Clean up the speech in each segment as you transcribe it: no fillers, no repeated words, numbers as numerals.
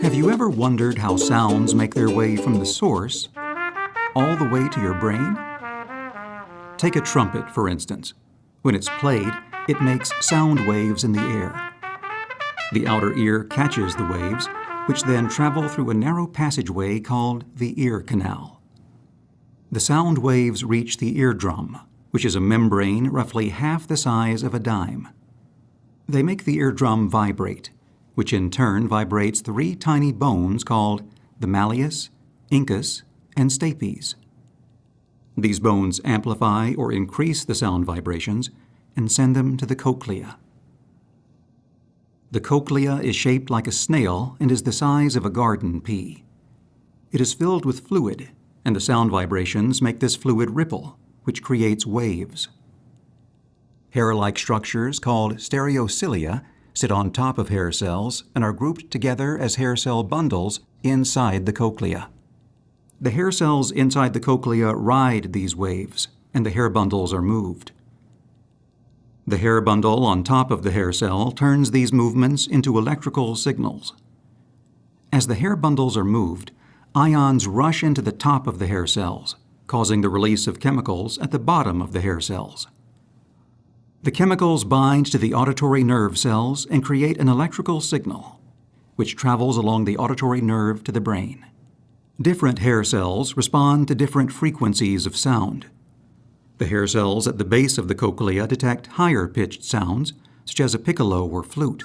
Have you ever wondered how sounds make their way from the source all the way to your brain? Take a trumpet, for instance. When it's played, it makes sound waves in the air. The outer ear catches the waves, which then travel through a narrow passageway called the ear canal. The sound waves reach the eardrum, which is a membrane roughly half the size of a dime. They make the eardrum vibrate, which in turn vibrates three tiny bones called the malleus, incus, and stapes. These bones amplify or increase the sound vibrations and send them to the cochlea. The cochlea is shaped like a snail and is the size of a garden pea. It is filled with fluid, and the sound vibrations make this fluid ripple, which creates waves. Hair-like structures called stereocilia sit on top of hair cells and are grouped together as hair cell bundles inside the cochlea. The hair cells inside the cochlea ride these waves, and the hair bundles are moved. The hair bundle on top of the hair cell turns these movements into electrical signals. As the hair bundles are moved, ions rush into the top of the hair cells, causing the release of chemicals at the bottom of the hair cells. The chemicals bind to the auditory nerve cells and create an electrical signal, which travels along the auditory nerve to the brain. Different hair cells respond to different frequencies of sound. The hair cells at the base of the cochlea detect higher-pitched sounds, such as a piccolo or flute.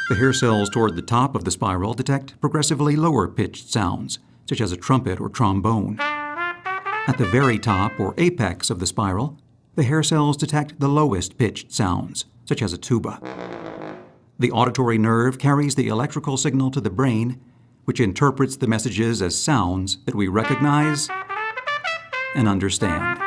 The hair cells toward the top of the spiral detect progressively lower-pitched sounds, such as a trumpet or trombone. At the very top or apex of the spiral, the hair cells detect the lowest-pitched sounds, such as a tuba. The auditory nerve carries the electrical signal to the brain, which interprets the messages as sounds that we recognize and understand.